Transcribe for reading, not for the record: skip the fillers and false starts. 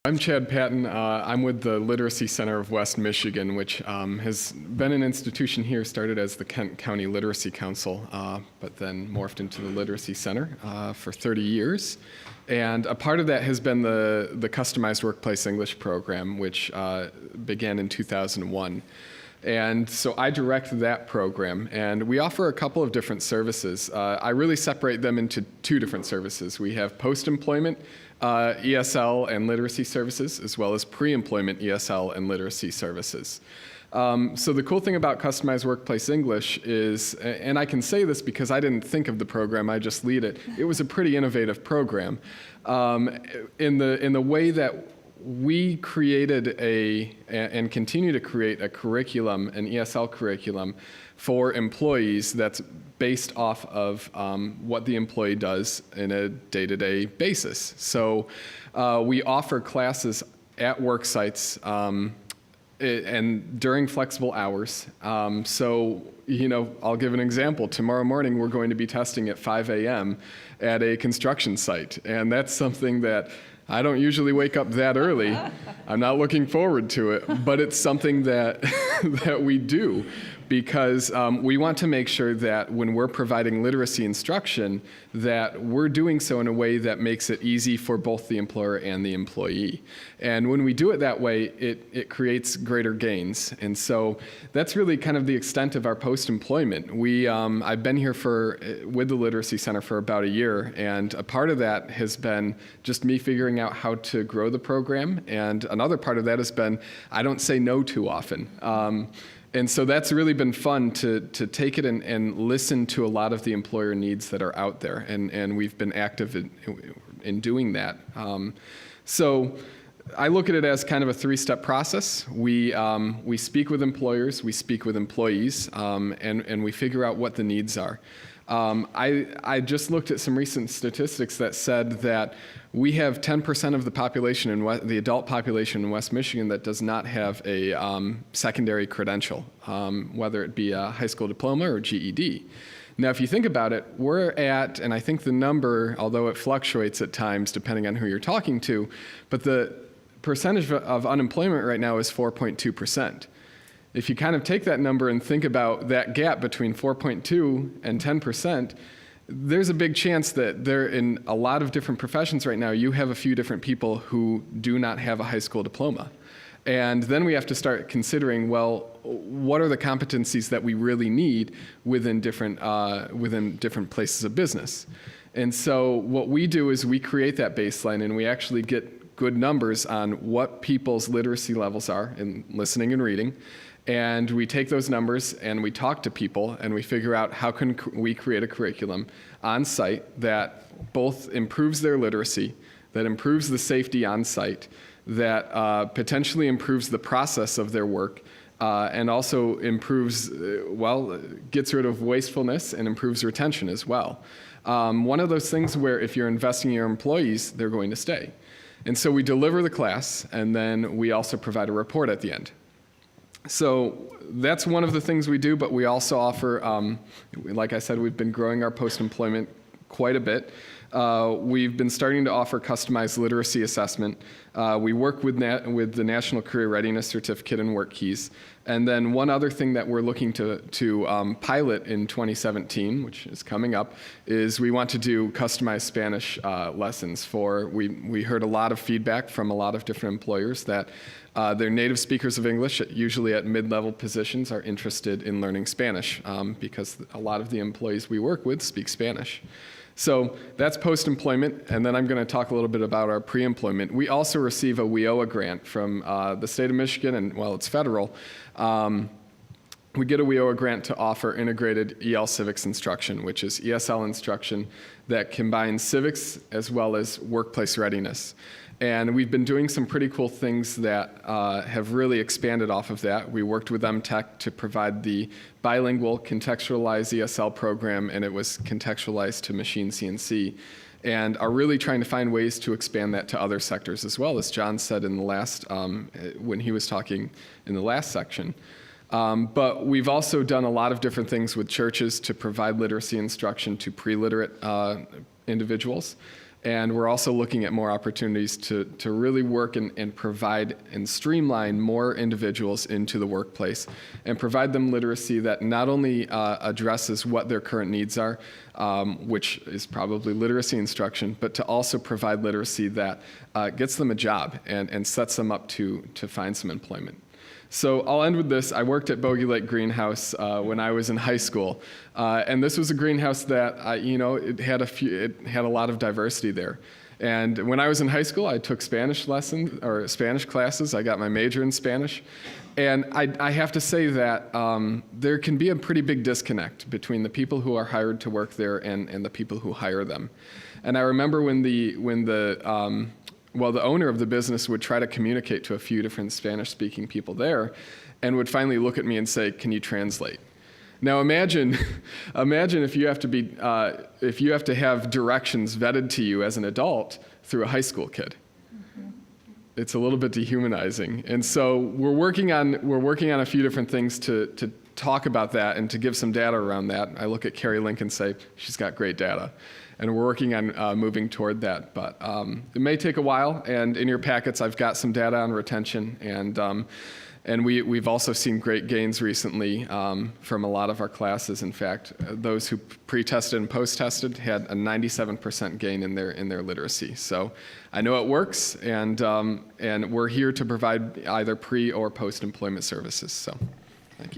I'm Chad Patton. I'm with the Literacy Center of West Michigan, which has been an institution here, started as the Kent County Literacy Council, but then morphed into the Literacy Center for 30 years. And a part of that has been the Customized Workplace English program, which began in 2001. And so I direct that program, and we offer a couple of different services. I really separate them into two different services. We have post-employment ESL and literacy services, as well as pre-employment ESL and literacy services. So the cool thing about Customized Workplace English is, and I can say this because I didn't think of the program, I just lead it, it was a pretty innovative program in the way that we created and continue to create a curriculum, an ESL curriculum for employees that's based off of what the employee does in a day-to-day basis. So we offer classes at work sites and during flexible hours. So, I'll give an example. Tomorrow morning, we're going to be testing at 5 a.m. at a construction site, and that's something that I don't usually wake up that early. I'm not looking forward to it, but it's something that that we do because we want to make sure that when we're providing literacy instruction, that we're doing so in a way that makes it easy for both the employer and the employee. And when we do it that way, it creates greater gains. And so that's really kind of the extent of our post-employment. I've been here with the Literacy Center for about a year, and a part of that has been just me figuring out how to grow the program, and another part of that has been I don't say no too often. And so that's really been fun to take it and listen to a lot of the employer needs that are out there, and we've been active in doing that. So I look at it as kind of a three-step process. We speak with employers, we speak with employees, and we figure out what the needs are. I just looked at some recent statistics that said that we have 10% of the population the adult population in West Michigan that does not have a secondary credential, whether it be a high school diploma or GED. Now, if you think about it, we're at, and I think the number, although it fluctuates at times depending on who you're talking to, but the percentage of unemployment right now is 4.2%. If you kind of take that number and think about that gap between 4.2 and 10%, there's a big chance that in a lot of different professions right now, you have a few different people who do not have a high school diploma. And then we have to start considering, well, what are the competencies that we really need within different places of business? And so what we do is we create that baseline, and we actually get good numbers on what people's literacy levels are in listening and reading. And we take those numbers and we talk to people and we figure out how can we create a curriculum on site that both improves their literacy, that improves the safety on site, that potentially improves the process of their work, and also improves, gets rid of wastefulness and improves retention as well. One of those things where if you're investing in your employees, they're going to stay. And so we deliver the class, and then we also provide a report at the end. So that's one of the things we do, but we also offer, like I said, we've been growing our post-employment quite a bit. We've been starting to offer customized literacy assessment. We work with the National Career Readiness Certificate and Work Keys. And then one other thing that we're looking to pilot in 2017, which is coming up, is we want to do customized Spanish lessons we heard a lot of feedback from a lot of different employers that their native speakers of English, usually at mid-level positions, are interested in learning Spanish because a lot of the employees we work with speak Spanish. So that's post-employment, and then I'm going to talk a little bit about our pre-employment. We also receive a WIOA grant from the state of Michigan, and it's federal. We get a WIOA grant to offer integrated EL civics instruction, which is ESL instruction that combines civics as well as workplace readiness. And we've been doing some pretty cool things that have really expanded off of that. We worked with MTech to provide the bilingual contextualized ESL program, and it was contextualized to machine CNC, and are really trying to find ways to expand that to other sectors as well, as John said in the last, when he was talking in the last section. But we've also done a lot of different things with churches to provide literacy instruction to pre-literate individuals. And we're also looking at more opportunities to really work and provide and streamline more individuals into the workplace and provide them literacy that not only addresses what their current needs are, which is probably literacy instruction, but to also provide literacy that gets them a job and sets them up to find some employment. So I'll end with this. I worked at Bogey Lake Greenhouse when I was in high school, and this was a greenhouse that it had a lot of diversity there. And when I was in high school, I took Spanish classes. I got my major in Spanish, and I have to say that there can be a pretty big disconnect between the people who are hired to work there and the people who hire them. And I remember when the owner of the business would try to communicate to a few different Spanish-speaking people there and would finally look at me and say, "Can you translate?" Now imagine if you have to have directions vetted to you as an adult through a high school kid. It's a little bit dehumanizing. And so we're working on a few different things to talk about that and to give some data around that. I look at Carrie Link and say, she's got great data. And we're working on moving toward that, but it may take a while. And in your packets, I've got some data on retention, and we've also seen great gains recently from a lot of our classes. In fact, those who pre-tested and post-tested had a 97% gain in their literacy. So I know it works, and we're here to provide either pre or post-employment services. So thank you.